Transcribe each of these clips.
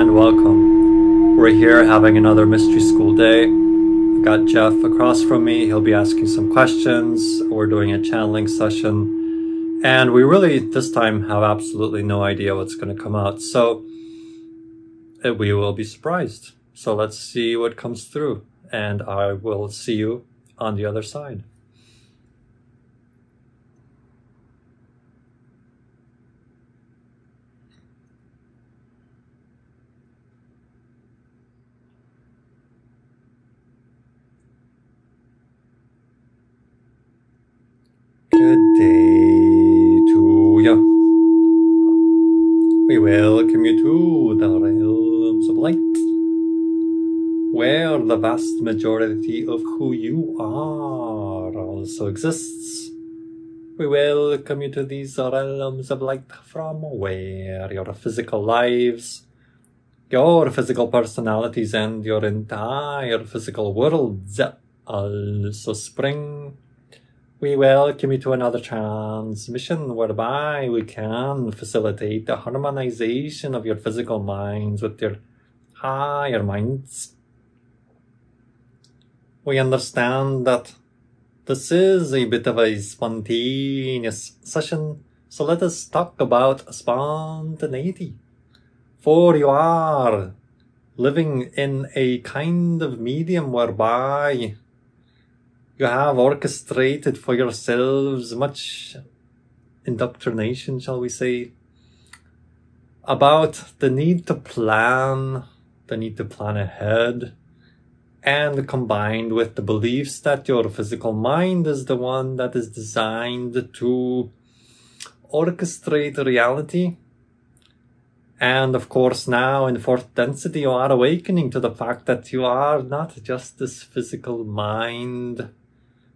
and welcome. We're here having another mystery school day. I've got Jeff across from me. He'll be asking some questions. We're doing a channeling session. And we really, this time, have absolutely no idea what's going to come out. So we will be surprised. So let's see what comes through. And I will see you on the other side. Good day to you. We welcome you to the realms of light, where the vast majority of who you are also exists. We welcome you to these realms of light from where your physical lives, your physical personalities, and your entire physical worlds also spring. We welcome you to another transmission whereby we can facilitate the harmonization of your physical minds with your higher minds. We understand that this is a bit of a spontaneous session, so let us talk about spontaneity. For you are living in a kind of medium whereby you have orchestrated for yourselves much indoctrination, shall we say, about the need to plan ahead, and combined with the beliefs that your physical mind is the one that is designed to orchestrate reality. And of course now in fourth density you are awakening to the fact that you are not just this physical mind,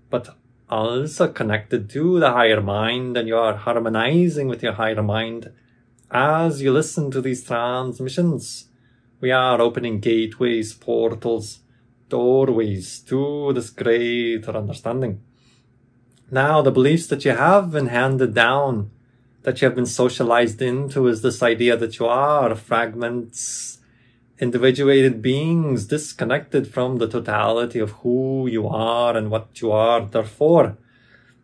but also connected to the higher mind, and you are harmonizing with your higher mind as you listen to these transmissions. We are opening gateways, portals, doorways to this greater understanding. Now, the beliefs that you have been handed down, that you have been socialized into, is this idea that you are fragments, individuated beings disconnected from the totality of who you are and what you are. Therefore,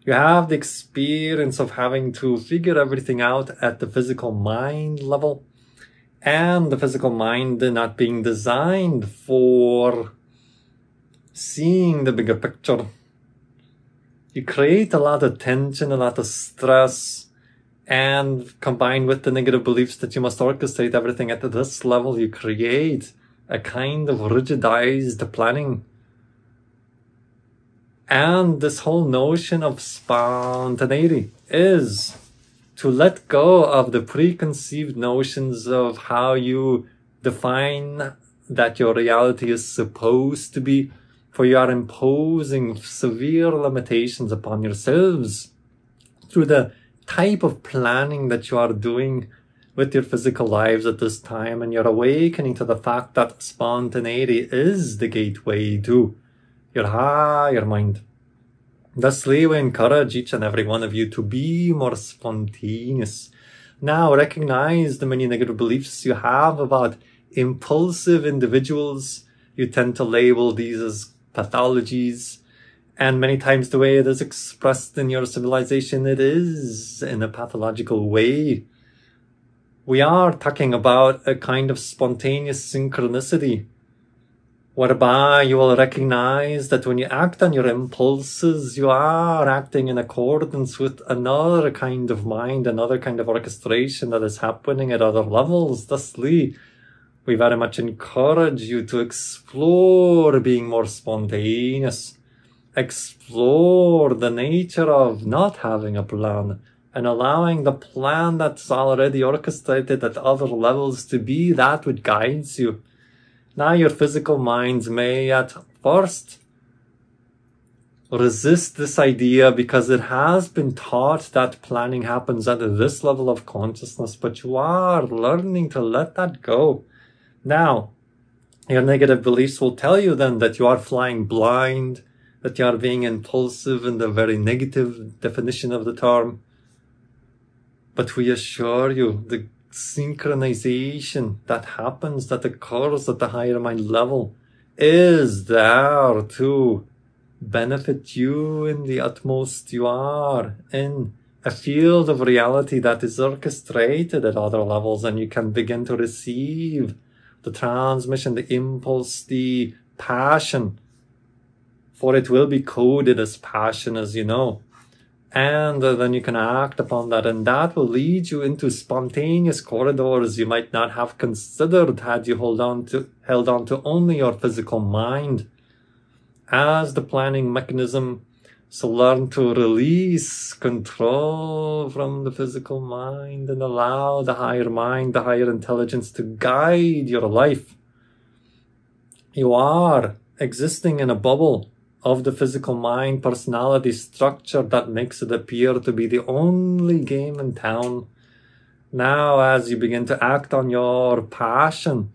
you have the experience of having to figure everything out at the physical mind level, and the physical mind not being designed for seeing the bigger picture. You create a lot of tension, a lot of stress, and combined with the negative beliefs that you must orchestrate everything at this level, you create a kind of rigidized planning. And this whole notion of spontaneity is to let go of the preconceived notions of how you define that your reality is supposed to be, for you are imposing severe limitations upon yourselves through the type of planning that you are doing with your physical lives at this time. And you're awakening to the fact that spontaneity is the gateway to your higher mind. Thusly, we encourage each and every one of you to be more spontaneous. Now, recognize the many negative beliefs you have about impulsive individuals. You tend to label these as pathologies. And many times the way it is expressed in your civilization, it is in a pathological way. We are talking about a kind of spontaneous synchronicity, whereby you will recognize that when you act on your impulses, you are acting in accordance with another kind of mind, another kind of orchestration that is happening at other levels. Thusly, we very much encourage you to explore being more spontaneous. Explore the nature of not having a plan and allowing the plan that's already orchestrated at other levels to be that which guides you. Now your physical minds may at first resist this idea because it has been taught that planning happens at this level of consciousness, but you are learning to let that go. Now, your negative beliefs will tell you then that you are flying blind, that you are being impulsive in the very negative definition of the term. But we assure you, the synchronization that happens, that occurs at the higher mind level, is there to benefit you in the utmost. You are in a field of reality that is orchestrated at other levels, and you can begin to receive the transmission, the impulse, the passion, for it will be coded as passion, as you know. And then you can act upon that, and that will lead you into spontaneous corridors you might not have considered had you held on to only your physical mind as the planning mechanism. So learn to release control from the physical mind and allow the higher mind, the higher intelligence to guide your life. You are existing in a bubble of the physical mind personality structure that makes it appear to be the only game in town. Now, as you begin to act on your passion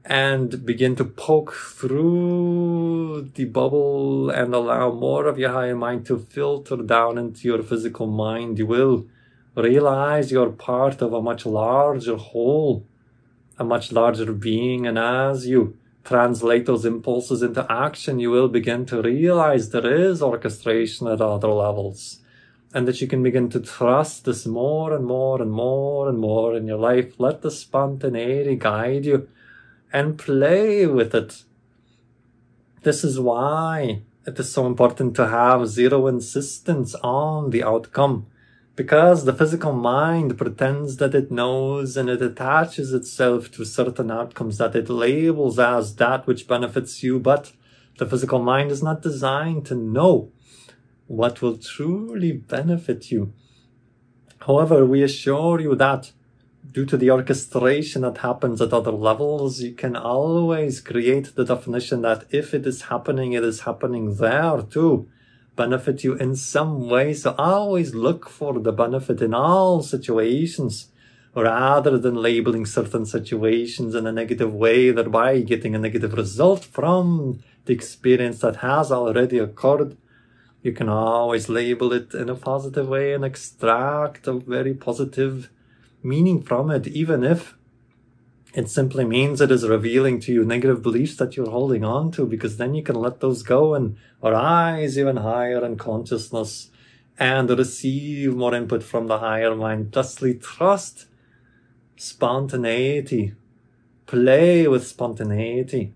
and begin to poke through the bubble and allow more of your higher mind to filter down into your physical mind, you will realize you're part of a much larger whole, a much larger being. And as you translate those impulses into action, you will begin to realize there is orchestration at other levels, and that you can begin to trust this more and more and more and more in your life. Let the spontaneity guide you and play with it. This is why it is so important to have zero insistence on the outcome, because the physical mind pretends that it knows, and it attaches itself to certain outcomes that it labels as that which benefits you. But the physical mind is not designed to know what will truly benefit you. However, we assure you that due to the orchestration that happens at other levels, you can always create the definition that if it is happening there to benefit you in some way. So always look for the benefit in all situations, rather than labeling certain situations in a negative way, thereby getting a negative result from the experience that has already occurred. You can always label it in a positive way and extract a very positive meaning from it, even if it simply means it is revealing to you negative beliefs that you're holding on to, because then you can let those go and rise even higher in consciousness and receive more input from the higher mind. Thusly, trust spontaneity, play with spontaneity,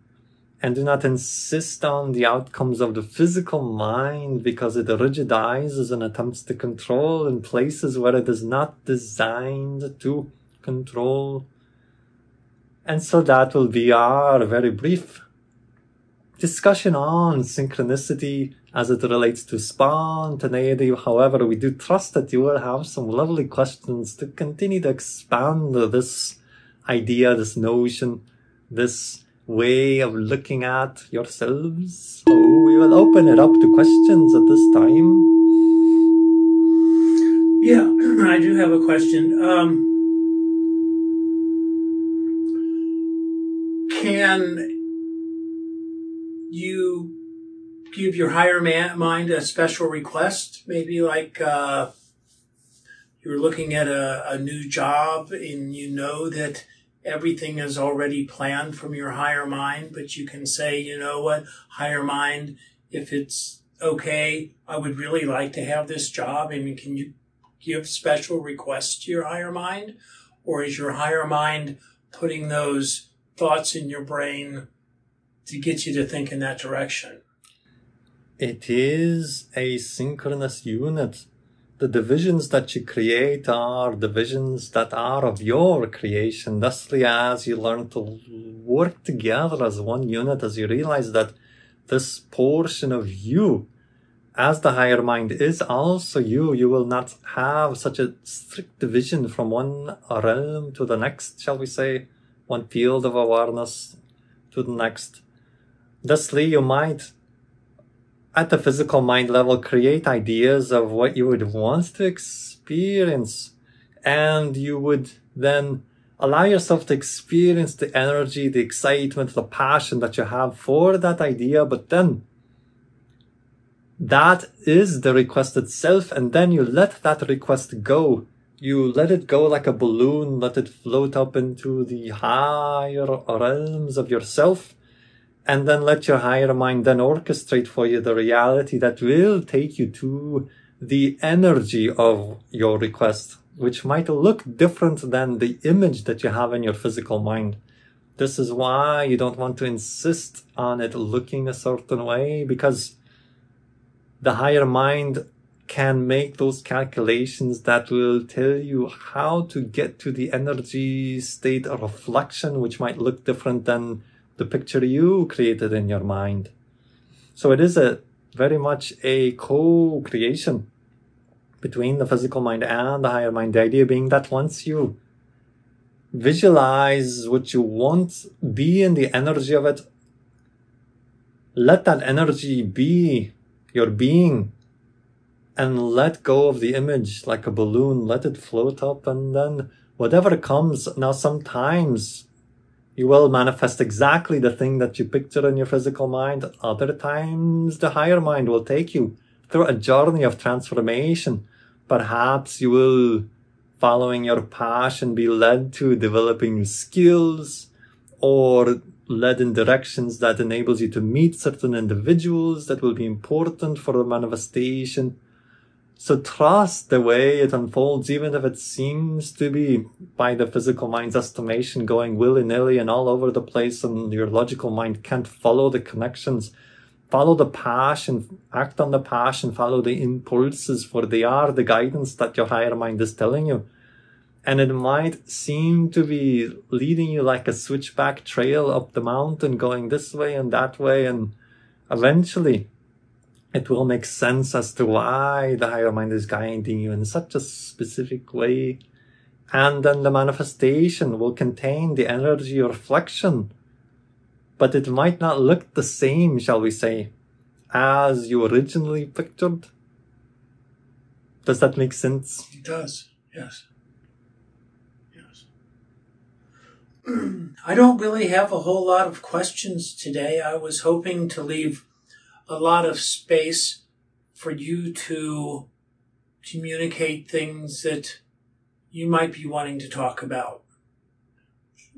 and do not insist on the outcomes of the physical mind, because it rigidizes and attempts to control in places where it is not designed to control. And so that will be our very brief discussion on synchronicity as it relates to spontaneity. However, we do trust that you will have some lovely questions to continue to expand this idea, this notion, this way of looking at yourselves. So we will open it up to questions at this time. Yeah, I do have a question. Can you give your higher mind a special request? Maybe like you're looking at a new job and you know that everything is already planned from your higher mind, but you can say, you know what, higher mind, if it's okay, I would really like to have this job. I mean, can you give special requests to your higher mind? Or is your higher mind putting those thoughts in your brain to get you to think in that direction? It is a synchronous unit. The divisions that you create are divisions that are of your creation. Thusly, as you learn to work together as one unit, as you realize that this portion of you, as the higher mind, is also you, you will not have such a strict division from one realm to the next, shall we say, one field of awareness to the next. Thusly, you might, at the physical mind level, create ideas of what you would want to experience, and you would then allow yourself to experience the energy, the excitement, the passion that you have for that idea. But then that is the request itself, and then you let that request go. you let it go like a balloon, let it float up into the higher realms of yourself, and then let your higher mind then orchestrate for you the reality that will take you to the energy of your request, which might look different than the image that you have in your physical mind. This is why you don't want to insist on it looking a certain way, because the higher mind can make those calculations that will tell you how to get to the energy state of reflection, which might look different than the picture you created in your mind. So it is very much a co-creation between the physical mind and the higher mind. The idea being that once you visualize what you want, be in the energy of it, let that energy be your being, and let go of the image like a balloon. Let it float up, and then whatever comes. Now, sometimes you will manifest exactly the thing that you picture in your physical mind. Other times, the higher mind will take you through a journey of transformation. Perhaps you will, following your passion, be led to developing new skills, or led in directions that enables you to meet certain individuals that will be important for the manifestation. So trust the way it unfolds, even if it seems to be, by the physical mind's estimation, going willy-nilly and all over the place, and your logical mind can't follow the connections. Follow the passion, act on the passion, follow the impulses, for they are the guidance that your higher mind is telling you. And it might seem to be leading you like a switchback trail up the mountain, going this way and that way, and eventually it will make sense as to why the higher mind is guiding you in such a specific way. And then the manifestation will contain the energy reflection, but it might not look the same, shall we say, as you originally pictured. Does that make sense? It does, yes. I don't really have a whole lot of questions today. I was hoping to leave a lot of space for you to communicate things that you might be wanting to talk about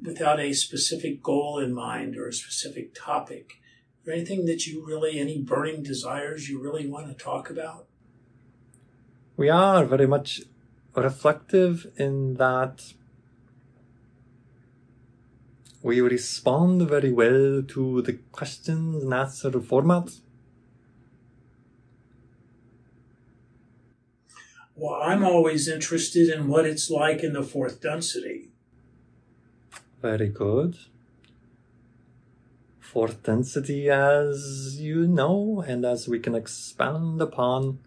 without a specific goal in mind or a specific topic. Or anything that you really, any burning desires you really want to talk about? We are very much reflective in that we respond very well to the questions and answer format. Well, I'm always interested in what it's like in the fourth density. Very good. Fourth density, as you know, and as we can expand upon,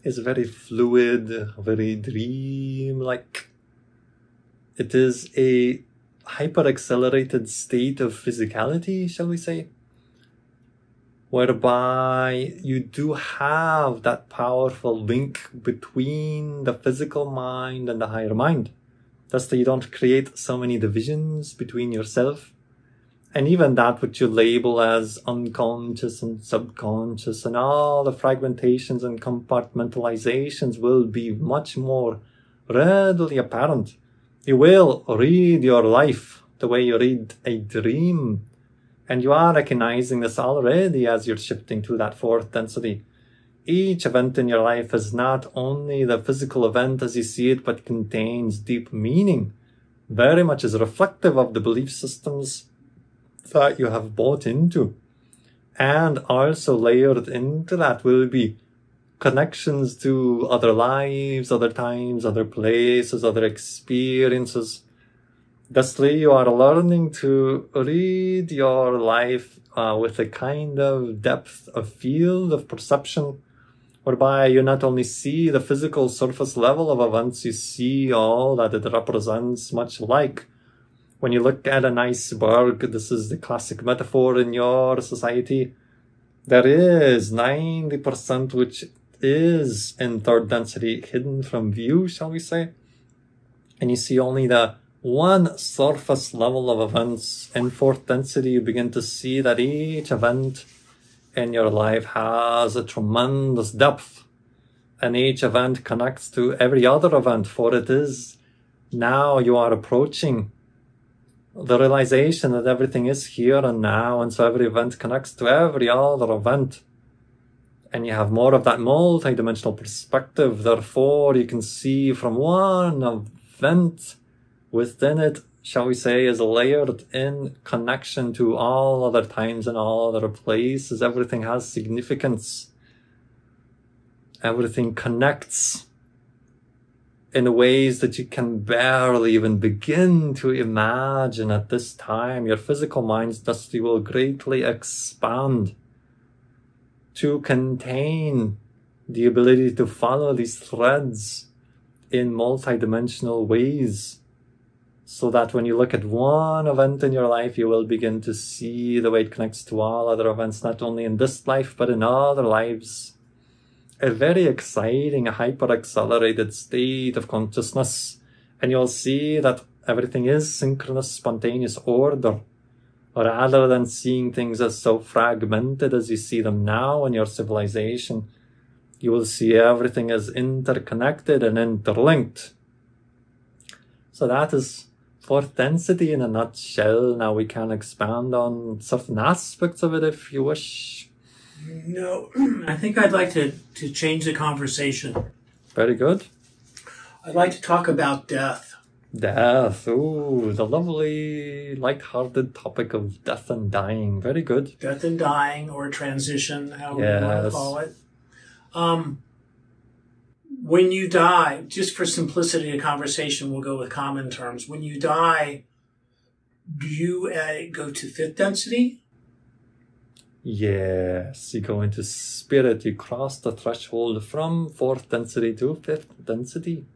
is very fluid, very dream-like. It is a hyper-accelerated state of physicality, shall we say, whereby you do have that powerful link between the physical mind and the higher mind. Thus, that you don't create so many divisions between yourself, and even that which you label as unconscious and subconscious, and all the fragmentations and compartmentalizations will be much more readily apparent. You will read your life the way you read a dream. And you are recognizing this already as you're shifting to that fourth density. Each event in your life is not only the physical event as you see it, but contains deep meaning. Very much is reflective of the belief systems that you have bought into. And also layered into that will be connections to other lives, other times, other places, other experiences. Thusly, you are learning to read your life with a kind of depth of field of perception, whereby you not only see the physical surface level of events, you see all that it represents, much like when you look at an iceberg. This is the classic metaphor in your society. There is 90% which is in third density, hidden from view, shall we say, and you see only the one surface level of events. In fourth density, you begin to see that each event in your life has a tremendous depth, and each event connects to every other event, for it is now you are approaching the realization that everything is here and now, and so every event connects to every other event. And you have more of that multi-dimensional perspective. Therefore, you can see from one event within it, shall we say, is layered in connection to all other times and all other places. Everything has significance. Everything connects in ways that you can barely even begin to imagine at this time. Your physical mind's density will greatly expand to contain the ability to follow these threads in multidimensional ways, so that when you look at one event in your life, you will begin to see the way it connects to all other events, not only in this life, but in other lives. A very exciting, hyper-accelerated state of consciousness. And you'll see that everything is synchronous, spontaneous order, rather than seeing things as so fragmented as you see them now in your civilization. You will see everything as interconnected and interlinked. So that is fourth density in a nutshell. Now we can expand on certain aspects of it if you wish. No, I think I'd like to change the conversation. Very good. I'd like to talk about death. Death. Ooh, the lovely, light-hearted topic of death and dying. Very good. Death and dying, or transition, however you want to call it. When you die, just for simplicity of conversation, we'll go with common terms. When you die, do you go to fifth density? Yes, you go into spirit. You cross the threshold from fourth density to fifth density.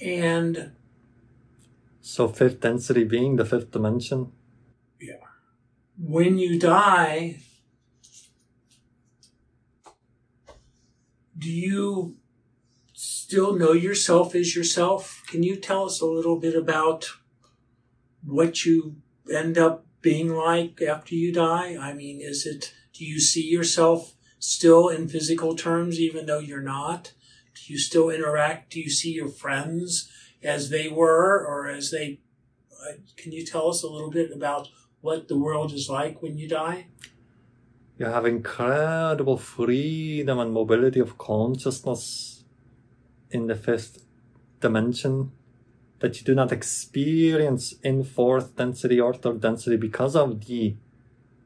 And so fifth density being the fifth dimension. Yeah. When you die, do you still know yourself as yourself? Can you tell us a little bit about what you end up being like after you die? I mean, do you see yourself still in physical terms, even though you're not? Do you still interact? Do you see your friends as they were, or as they, can you tell us a little bit about what the world is like when you die? You have incredible freedom and mobility of consciousness in the fifth dimension that you do not experience in fourth density or third density because of the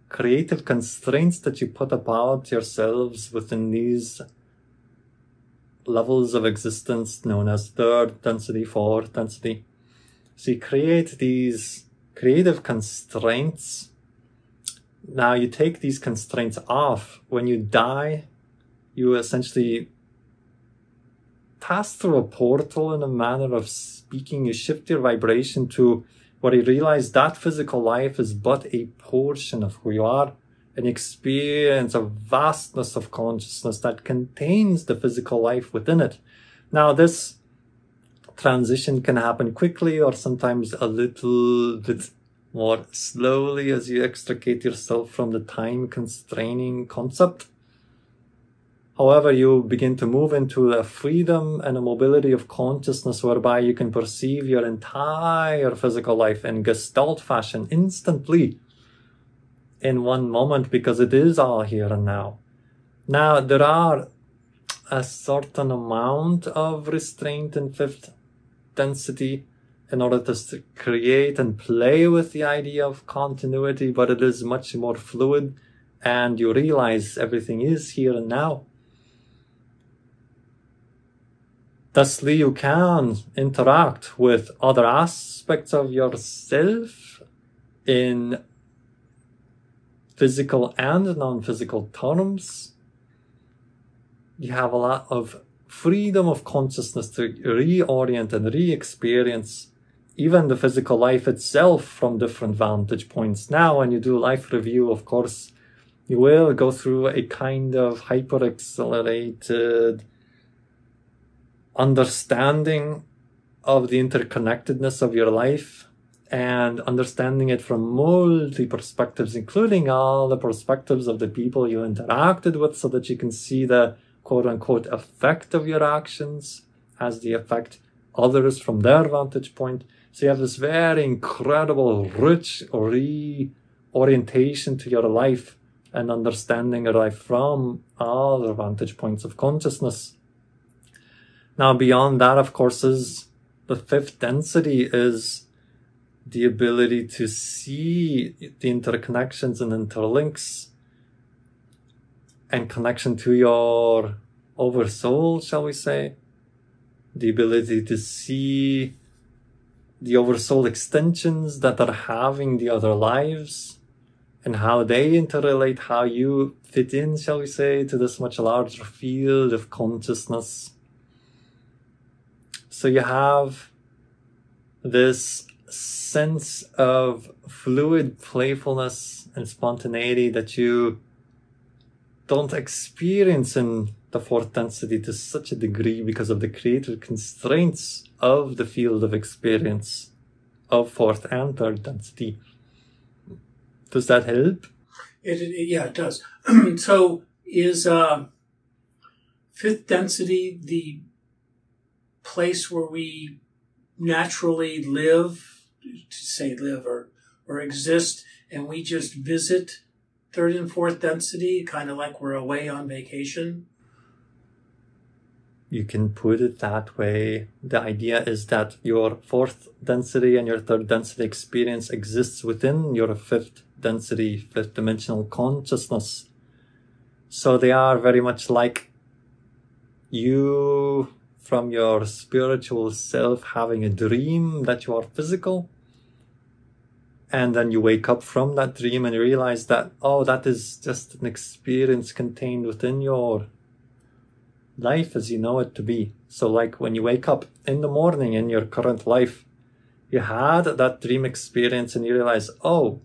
creative constraints that you put about yourselves within these levels of existence known as third density, fourth density. So you create these creative constraints. Now you take these constraints off. When you die, you essentially pass through a portal in a manner of speaking. You shift your vibration to where you realize that physical life is but a portion of who you are, an experience of vastness of consciousness that contains the physical life within it. Now this transition can happen quickly or sometimes a little bit more slowly as you extricate yourself from the time constraining concept. However, you begin to move into a freedom and a mobility of consciousness whereby you can perceive your entire physical life in Gestalt fashion instantly in one moment, because it is all here and now. Now, there are a certain amount of restraint in fifth density in order to create and play with the idea of continuity, but it is much more fluid and you realize everything is here and now. Thusly, you can interact with other aspects of yourself in physical and non-physical terms. You have a lot of freedom of consciousness to reorient and re-experience even the physical life itself from different vantage points. Now, when you do life review, of course, you will go through a kind of hyper-accelerated understanding of the interconnectedness of your life and understanding it from multi perspectives, including all the perspectives of the people you interacted with, so that you can see the quote-unquote effect of your actions as they affect others from their vantage point. So you have this very incredible, rich reorientation to your life and understanding your life from all the vantage points of consciousness. Now, beyond that, of course, is the fifth density, is the ability to see the interconnections and interlinks and connection to your oversoul, shall we say. The ability to see the oversoul extensions that are having the other lives and how they interrelate, how you fit in, shall we say, to this much larger field of consciousness. So you have this sense of fluid playfulness and spontaneity that you don't experience in the fourth density to such a degree because of the created constraints of the field of experience of fourth and third density. Does that help? Yeah, it does. So is fifth density the place where we naturally live, to say live or exist, and we just visit third and fourth density, kind of like we're away on vacation? You can put it that way. The idea is that your fourth density and your third density experience exists within your fifth density, fifth dimensional consciousness. So they are very much like you from your spiritual self having a dream that you are physical. And then you wake up from that dream and you realize that, oh, that is just an experience contained within your life as you know it to be. So like when you wake up in the morning in your current life, you had that dream experience and you realize, oh,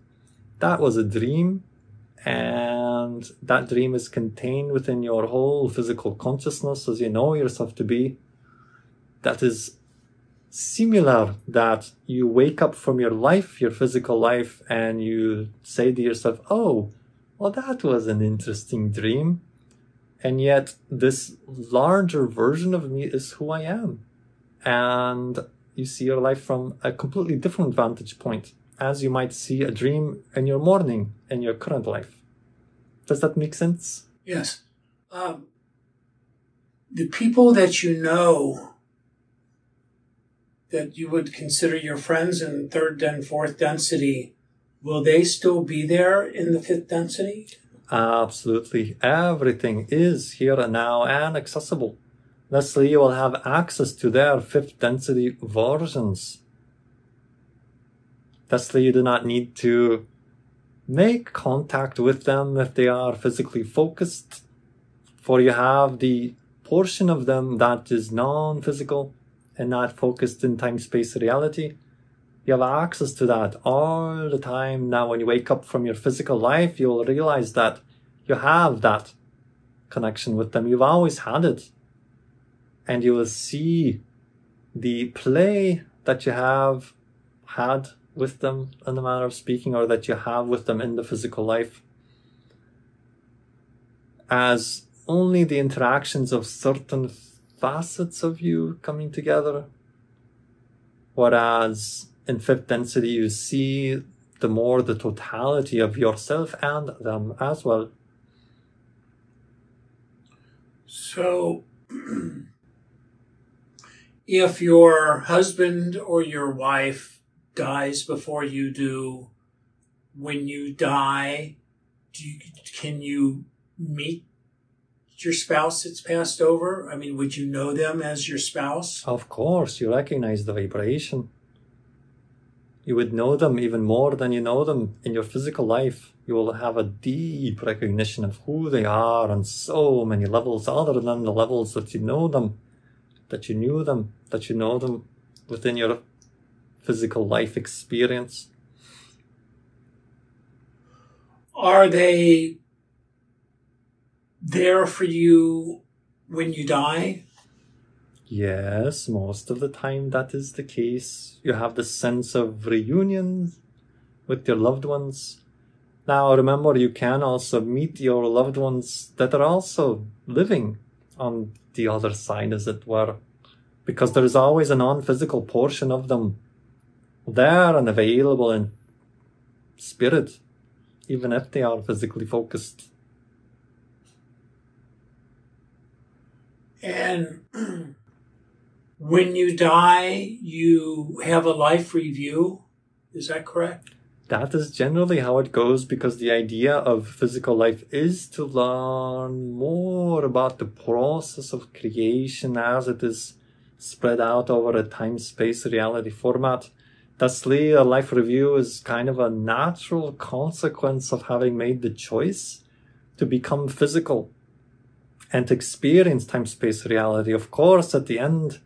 that was a dream, and that dream is contained within your whole physical consciousness as you know yourself to be. That is similar, that you wake up from your life, your physical life, and you say to yourself, oh, well, that was an interesting dream. And yet this larger version of me is who I am. And you see your life from a completely different vantage point, as you might see a dream in your morning in your current life. Does that make sense? Yes. The people that you know that you would consider your friends in third and fourth density, will they still be there in the fifth density? Absolutely. Everything is here and now and accessible. Thusly, you will have access to their fifth density versions. Thusly, you do not need to make contact with them if they are physically focused, for you have the portion of them that is non-physical and not focused in time-space reality. You have access to that all the time. Now, when you wake up from your physical life, you'll realize that you have that connection with them. You've always had it. And you will see the play that you have had with them, in the manner of speaking, or that you have with them in the physical life, as only the interactions of certain facets of you coming together. Whereas in fifth density, you see the more the totality of yourself and them as well. So, if your husband or your wife dies before you do, when you die, can you meet your spouse that's passed over? I mean, would you know them as your spouse? Of course, you recognize the vibration. You would know them even more than you know them in your physical life. You will have a deep recognition of who they are on so many levels, other than the levels that you know them, that you knew them, that you know them within your physical life experience. Are they there for you when you die? Yes, most of the time that is the case. You have the sense of reunion with your loved ones. Now remember, you can also meet your loved ones that are also living on the other side, as it were, because there is always a non-physical portion of them there and available in spirit, even if they are physically focused. And when you die, you have a life review. Is that correct? That is generally how it goes, because the idea of physical life is to learn more about the process of creation as it is spread out over a time-space reality format. Thusly, a life review is kind of a natural consequence of having made the choice to become physical and to experience time-space reality. Of course, at the end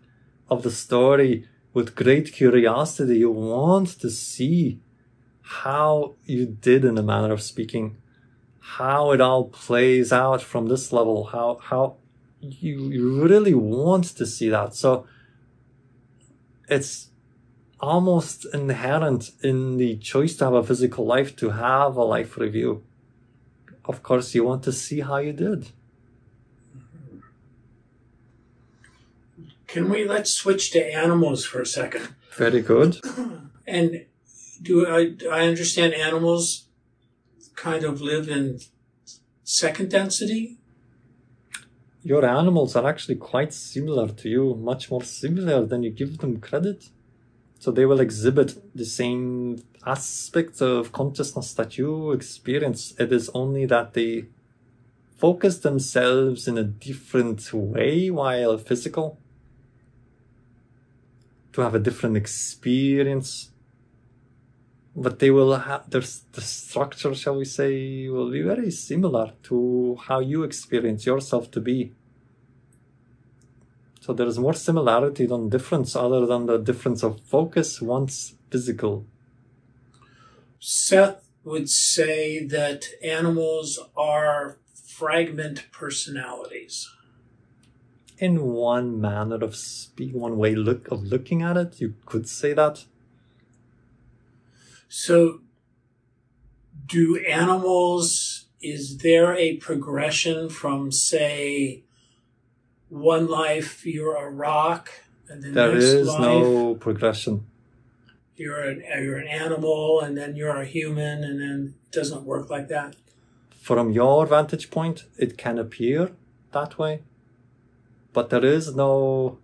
of the story, with great curiosity, you want to see how you did, in a manner of speaking, how it all plays out from this level, how you really want to see that. So it's almost inherent in the choice to have a physical life to have a life review. Of course, you want to see how you did. Let's switch to animals for a second. Very good. And do I understand animals kind of live in second density? Your animals are actually quite similar to you, much more similar than you give them credit. So they will exhibit the same aspects of consciousness that you experience. It is only that they focus themselves in a different way while physical, to have a different experience. But they will have, the structure, shall we say, will be very similar to how you experience yourself to be. So there is more similarity than difference, other than the difference of focus once physical. Seth would say that animals are fragment personalities. In one manner of one way of looking at it, you could say that. So, do animals, is there a progression from, say, one life you're a rock, and the There next is life no progression. you're an animal, and then you're a human, and then it doesn't work like that? From your vantage point, it can appear that way. But there is no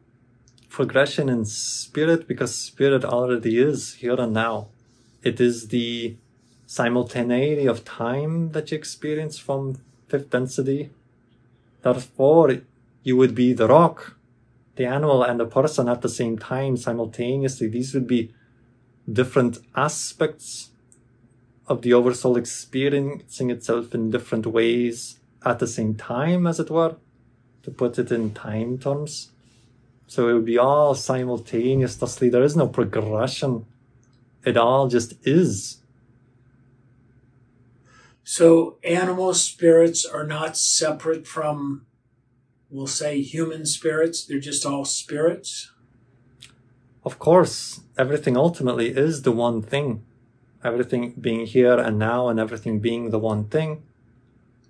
progression in spirit, because spirit already is here and now. It is the simultaneity of time that you experience from fifth density. Therefore, you would be the rock, the animal, and the person at the same time, simultaneously. These would be different aspects of the oversoul experiencing itself in different ways at the same time, as it were, to put it in time terms. So it would be all simultaneous. Thusly, there is no progression. It all just is. So animal spirits are not separate from, we'll say, human spirits. They're just all spirits. Of course, everything ultimately is the one thing. Everything being here and now, and everything being the one thing.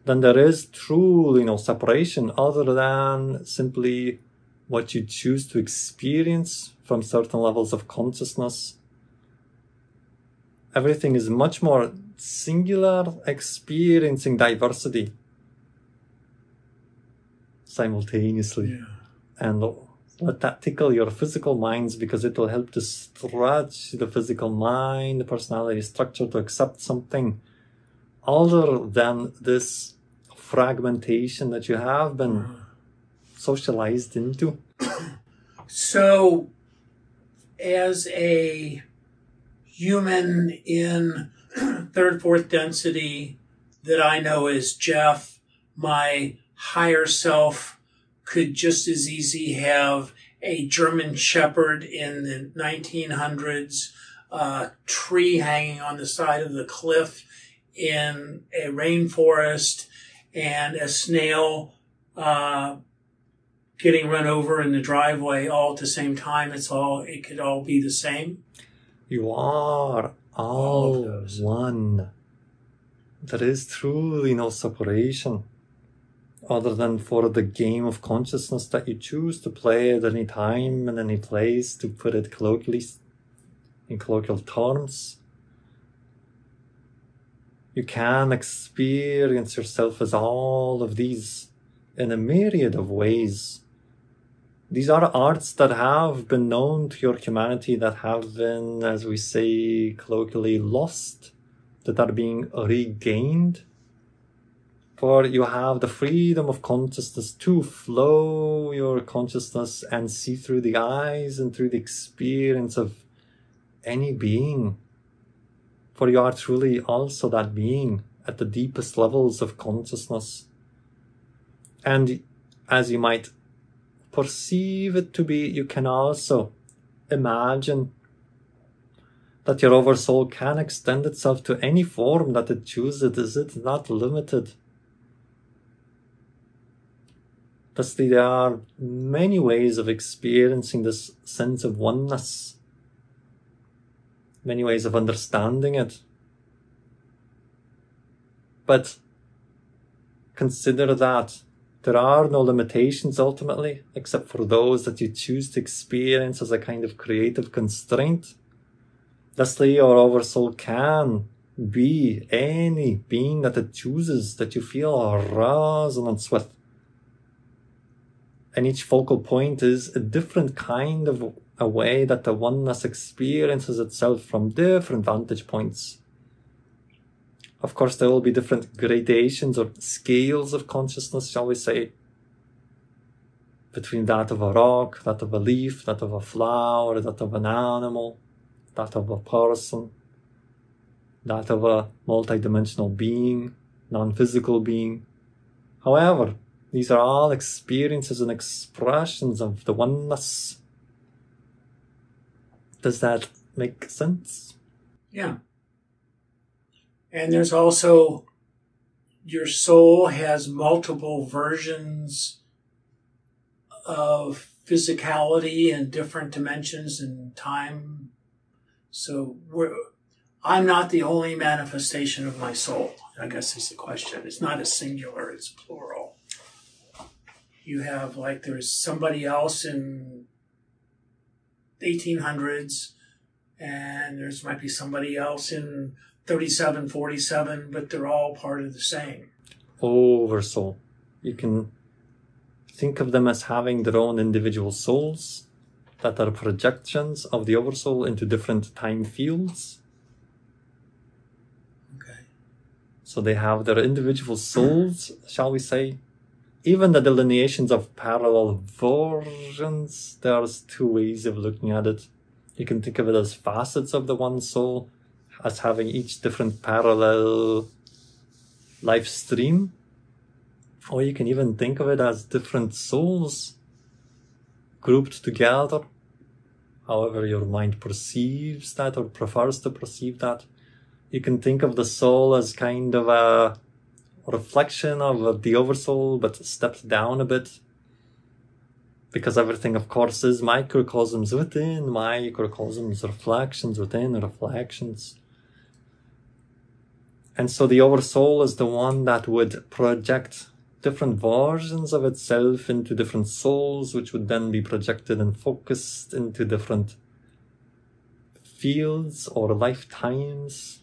Then there is truly no separation, other than simply what you choose to experience from certain levels of consciousness. Everything is much more singular, experiencing diversity simultaneously. Yeah. And let that tickle your physical minds, because it will help to stretch the physical mind, the personality structure, to accept something other than this fragmentation that you have been socialized into. So, as a human in third, fourth density that I know as Jeff, my higher self could just as easy have a German Shepherd in the 1900s, a tree hanging on the side of the cliff in a rainforest, and a snail getting run over in the driveway all at the same time. It could all be the same. You are all one. There is truly no separation, other than for the game of consciousness that you choose to play at any time and any place, to put it colloquially, in colloquial terms. You can experience yourself as all of these in a myriad of ways. These are arts that have been known to your humanity, that have been, as we say colloquially, lost, that are being regained. For you have the freedom of consciousness to flow your consciousness and see through the eyes and through the experience of any being. For you are truly also that being at the deepest levels of consciousness. And as you might perceive it to be, you can also imagine that your oversoul can extend itself to any form that it chooses. Is it not limited? Thusly, there are many ways of experiencing this sense of oneness, many ways of understanding it. But consider that there are no limitations ultimately, except for those that you choose to experience as a kind of creative constraint. Thusly, your oversoul can be any being that it chooses, that you feel a resonance with. And each focal point is a different kind of a way that the oneness experiences itself from different vantage points. Of course, there will be different gradations or scales of consciousness, shall we say, between that of a rock, that of a leaf, that of a flower, that of an animal, that of a person, that of a multidimensional being, non-physical being. However, these are all experiences and expressions of the oneness. Does that make sense? Yeah. And there's also, your soul has multiple versions of physicality in different dimensions and time. So I'm not the only manifestation of my soul, I guess is the question. It's not a singular, it's plural. You have, like, there's somebody else in 1800s, and there's might be somebody else in 37, 47, but they're all part of the same. Oversoul. You can think of them as having their own individual souls that are projections of the oversoul into different time fields. Okay. So they have their individual souls, shall we say. Even the delineations of parallel versions, there's two ways of looking at it. You can think of it as facets of the one soul, as having each different parallel life stream. Or you can even think of it as different souls grouped together, however your mind perceives that or prefers to perceive that. You can think of the soul as kind of a reflection of the oversoul, but stepped down a bit, because everything, of course, is microcosms within microcosms, reflections within reflections. And so the oversoul is the one that would project different versions of itself into different souls, which would then be projected and focused into different fields or lifetimes.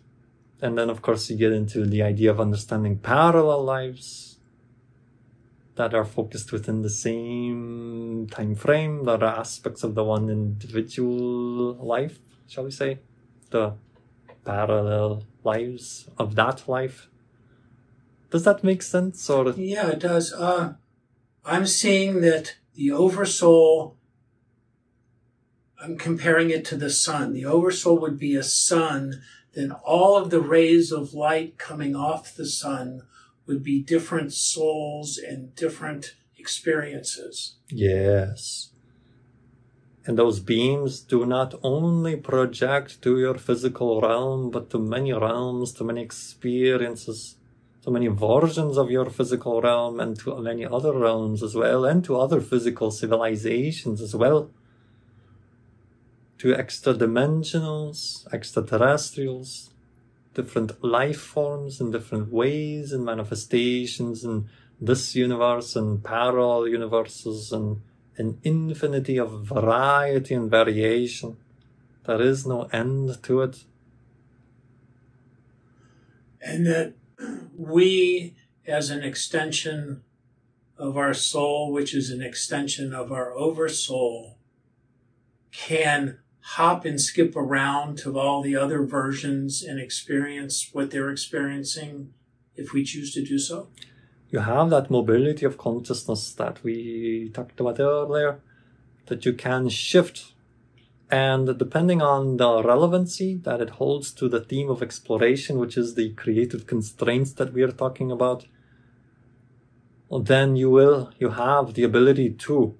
And then, of course, you get into the idea of understanding parallel lives that are focused within the same time frame, that are aspects of the one individual life, shall we say, the parallel lives of that life. Does that make sense? Or yeah, it does. I'm seeing that the oversoul, I'm comparing it to the sun. The oversoul would be a sun. Then all of the rays of light coming off the sun would be different souls and different experiences. yes. And those beams do not only project to your physical realm, but to many realms, to many experiences. so many versions of your physical realm and to many other realms as well, and to other physical civilizations as well, to extra dimensionals, extraterrestrials, different life forms in different ways and manifestations in this universe and parallel universes and an infinity of variety and variation. There is no end to it. And that we, as an extension of our soul, which is an extension of our oversoul, can hop and skip around to all the other versions and experience what they're experiencing if we choose to do so. You have that mobility of consciousness that we talked about earlier, that you can shift. And depending on the relevancy that it holds to the theme of exploration, which is the creative constraints that we are talking about, then you have the ability to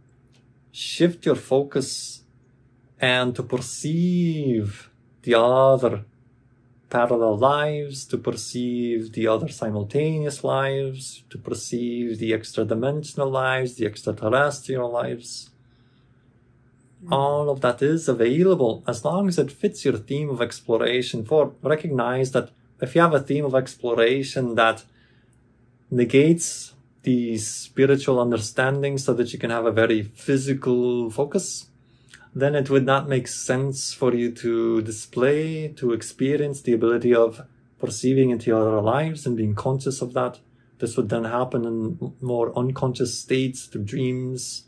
shift your focus and to perceive the other parallel lives, to perceive the other simultaneous lives, to perceive the extra-dimensional lives, the extraterrestrial lives. All of that is available as long as it fits your theme of exploration. For recognize that if you have a theme of exploration that negates the spiritual understanding so that you can have a very physical focus, then it would not make sense for you to display, to experience the ability of perceiving into other lives and being conscious of that. This would then happen in more unconscious states, through dreams.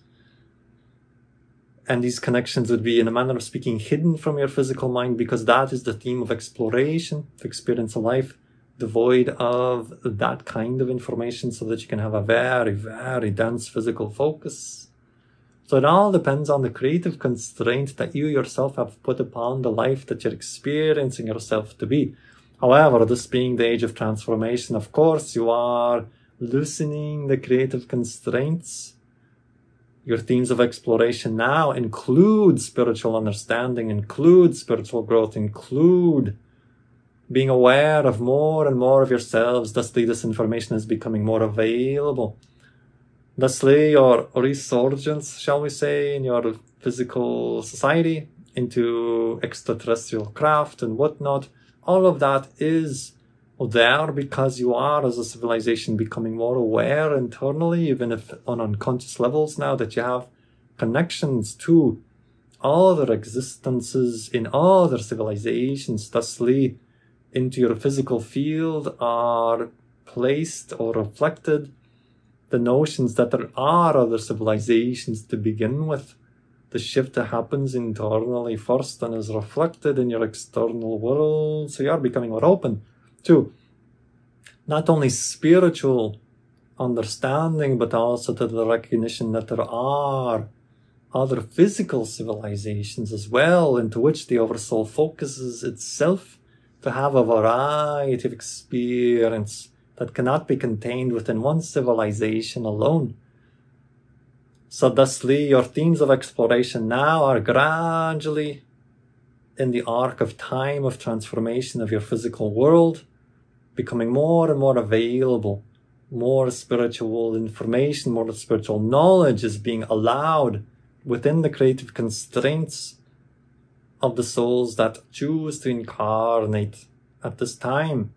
And these connections would be, in a manner of speaking, hidden from your physical mind, because that is the theme of exploration, to experience a life devoid of that kind of information so that you can have a very, very dense physical focus. So it all depends on the creative constraint that you yourself have put upon the life that you're experiencing yourself to be. However, this being the age of transformation, of course, you are loosening the creative constraints. Your themes of exploration now include spiritual understanding, include spiritual growth, include being aware of more and more of yourselves. Thusly, this information is becoming more available. Thusly, your resurgence, shall we say, in your physical society into extraterrestrial craft and whatnot, all of that is there because you are, as a civilization, becoming more aware internally, even if on unconscious levels now, that you have connections to other existences in other civilizations. Thusly, into your physical field are placed or reflected the notions that there are other civilizations to begin with. The shift that happens internally first and is reflected in your external world. So you are becoming more open to not only spiritual understanding, but also to the recognition that there are other physical civilizations as well, into which the oversoul focuses itself to have a variety of experience that cannot be contained within one civilization alone. So thusly, your themes of exploration now are gradually in the arc of time of transformation of your physical world, becoming more and more available. More spiritual information, more spiritual knowledge is being allowed within the creative constraints of the souls that choose to incarnate at this time.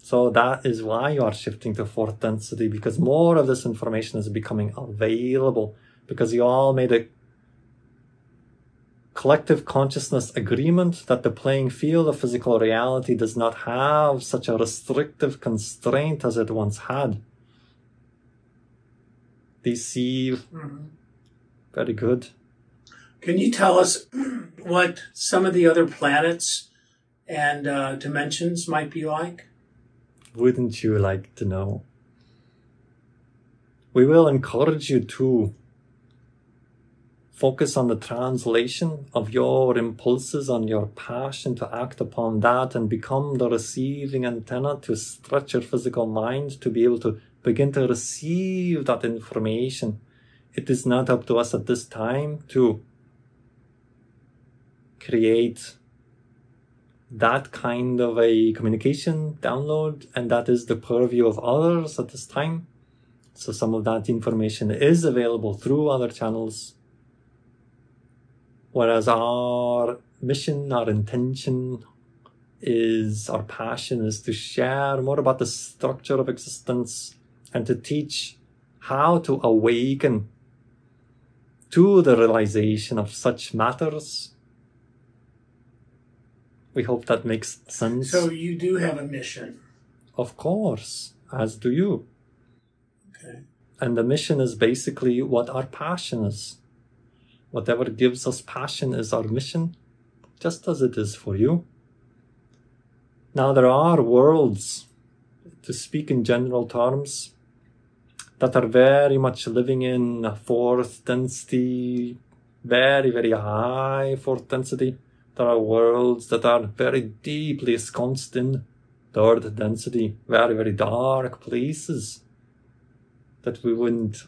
So that is why you are shifting to fourth density, because more of this information is becoming available, because you all made a collective consciousness agreement that the playing field of physical reality does not have such a restrictive constraint as it once had. Deceive. Very good. Can you tell us what some of the other planets and dimensions might be like? Wouldn't you like to know? We will encourage you to focus on the translation of your impulses, on your passion to act upon that and become the receiving antenna to stretch your physical mind to be able to begin to receive that information. It is not up to us at this time to create that kind of a communication download, and that is the purview of others at this time. So some of that information is available through other channels. Whereas our mission, our intention our passion is to share more about the structure of existence and to teach how to awaken to the realization of such matters. We hope that makes sense. So you do have a mission. Of course, as do you. Okay. And the mission is basically what our passion is. Whatever gives us passion is our mission, just as it is for you. Now, there are worlds, to speak in general terms, that are very much living in fourth density, very, very high fourth density. There are worlds that are very deeply ensconced in third density, very, very dark places that we wouldn't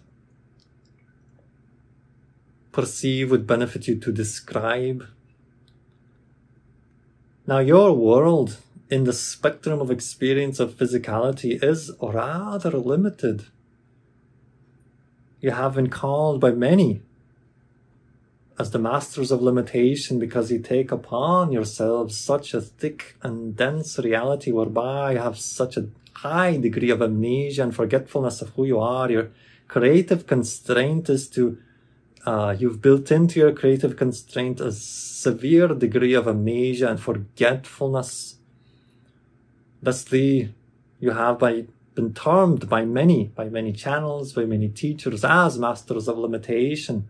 perceive would benefit you to describe. Now, your world in the spectrum of experience of physicality is rather limited. You have been called by many as the masters of limitation because you take upon yourselves such a thick and dense reality whereby you have such a high degree of amnesia and forgetfulness of who you are. Your creative constraint is to you've built into your creative constraint a severe degree of amnesia and forgetfulness. Thusly, you have been termed by many channels, by many teachers as masters of limitation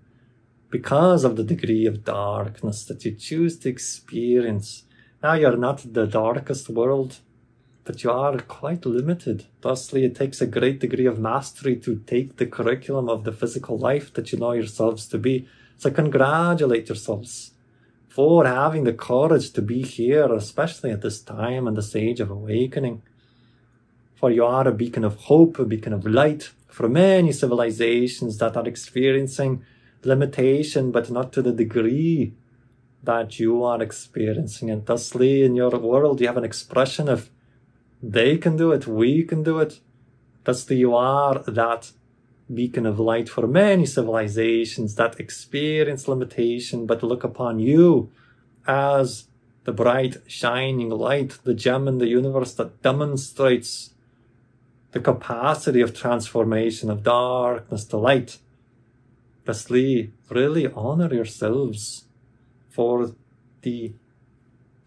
because of the degree of darkness that you choose to experience. Now, you're not the darkest world, but you are quite limited. Thusly, it takes a great degree of mastery to take the curriculum of the physical life that you know yourselves to be. So congratulate yourselves for having the courage to be here, especially at this time and this age of awakening. For you are a beacon of hope, a beacon of light for many civilizations that are experiencing limitation, but not to the degree that you are experiencing. And thusly, in your world, you have an expression of they can do it, we can do it. Thusly, you are that beacon of light for many civilizations that experience limitation, but look upon you as the bright, shining light, the gem in the universe that demonstrates the capacity of transformation of darkness to light. Thusly, really honor yourselves for the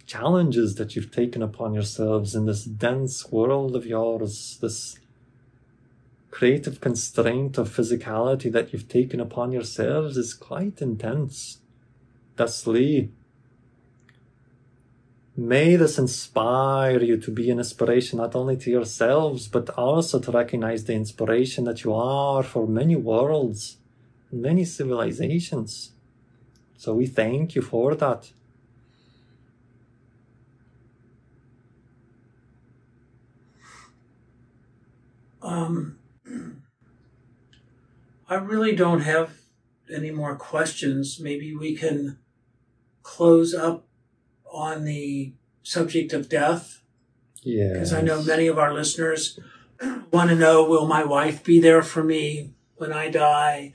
challenges that you've taken upon yourselves in this dense world of yours, this creative constraint of physicality that you've taken upon yourselves is quite intense. Thusly, may this inspire you to be an inspiration not only to yourselves, but also to recognize the inspiration that you are for many worlds, many civilizations. So we thank you for that. I really don't have any more questions. Maybe we can close up on the subject of death. Yeah. Because I know many of our listeners want to know, will my wife be there for me when I die?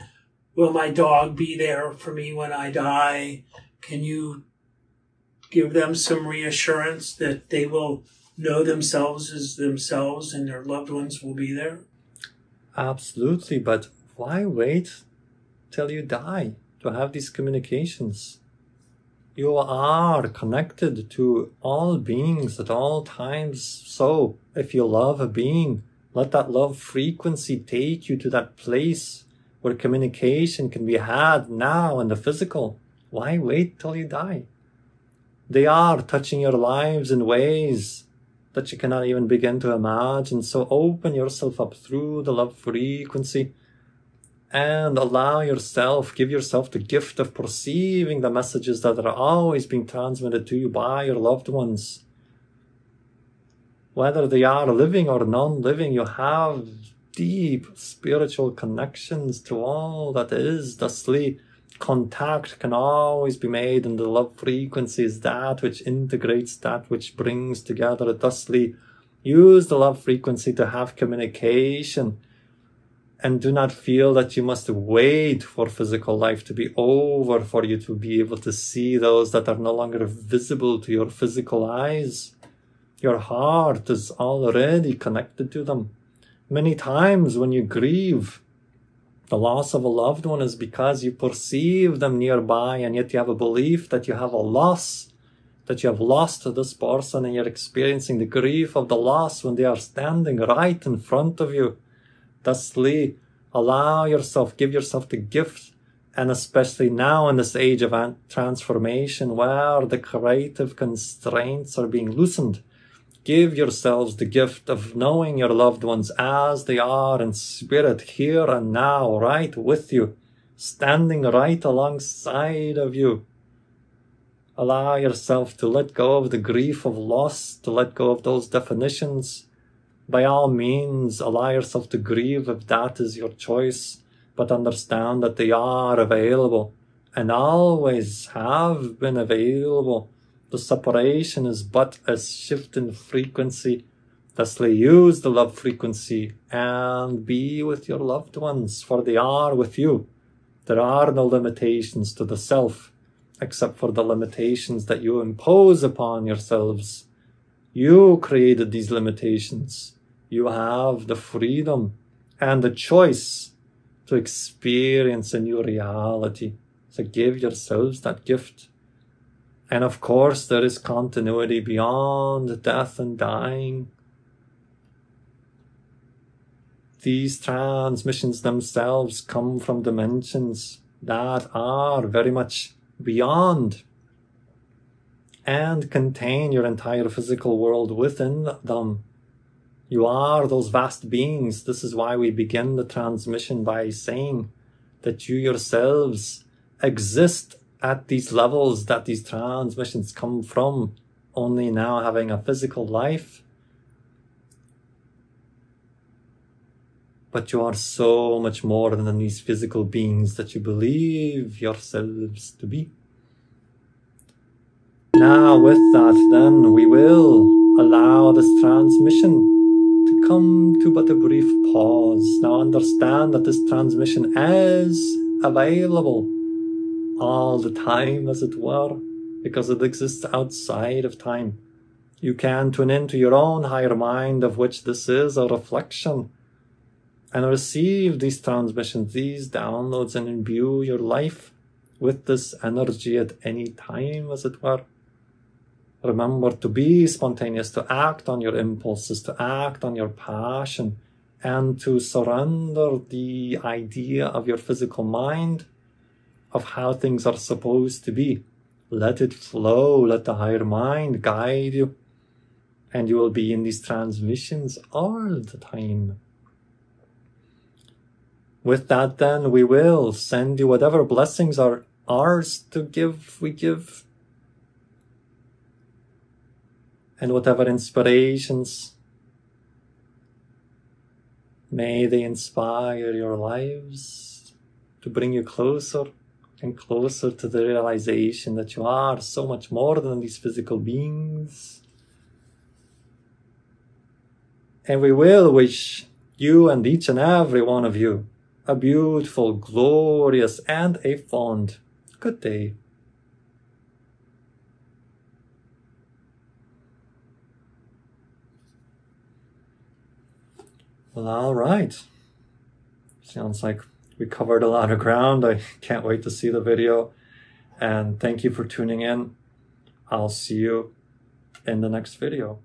Will my dog be there for me when I die? Can you give them some reassurance that they will know themselves as themselves and their loved ones will be there? Absolutely, but why wait till you die to have these communications? You are connected to all beings at all times. So if you love a being, let that love frequency take you to that place where communication can be had now in the physical. Why wait till you die? They are touching your lives in ways that you cannot even begin to imagine. So open yourself up through the love frequency and allow yourself, give yourself the gift of perceiving the messages that are always being transmitted to you by your loved ones. Whether they are living or non-living, you have deep spiritual connections to all that is. Thusly, contact can always be made, and the love frequency is that which integrates, that which brings together. Thusly, use the love frequency to have communication, and do not feel that you must wait for physical life to be over for you to be able to see those that are no longer visible to your physical eyes. Your heart is already connected to them. Many times when you grieve the loss of a loved one is because you perceive them nearby, and yet you have a belief that you have a loss, that you have lost this person, and you're experiencing the grief of the loss when they are standing right in front of you. Thusly, allow yourself, give yourself the gift, and especially now in this age of transformation where the creative constraints are being loosened, give yourselves the gift of knowing your loved ones as they are in spirit, here and now, right with you, standing right alongside of you. Allow yourself to let go of the grief of loss, to let go of those definitions. By all means, allow yourself to grieve if that is your choice, but understand that they are available and always have been available. The separation is but a shift in frequency. Thusly, use the love frequency and be with your loved ones, for they are with you. There are no limitations to the self, except for the limitations that you impose upon yourselves. You created these limitations. You have the freedom and the choice to experience a new reality. So give yourselves that gift. And of course, there is continuity beyond death and dying. These transmissions themselves come from dimensions that are very much beyond and contain your entire physical world within them. You are those vast beings. This is why we begin the transmission by saying that you yourselves exist at these levels that these transmissions come from, only now having a physical life. But you are so much more than these physical beings that you believe yourselves to be. Now with that, then, we will allow this transmission to come to but a brief pause. Now understand that this transmission is available all the time, as it were, because it exists outside of time. You can tune into your own higher mind, of which this is a reflection, and receive these transmissions, these downloads, and imbue your life with this energy at any time, as it were. Remember to be spontaneous, to act on your impulses, to act on your passion, and to surrender the idea of your physical mind of how things are supposed to be. Let it flow, let the higher mind guide you, and you will be in these transmissions all the time. With that, then, we will send you whatever blessings are ours to give, we give. And whatever inspirations, may they inspire your lives to bring you closer and closer to the realization that you are so much more than these physical beings. And we will wish you and each and every one of you a beautiful, glorious, and a fond good day. Well, all right. Sounds like we covered a lot of ground. I can't wait to see the video. And thank you for tuning in. I'll see you in the next video.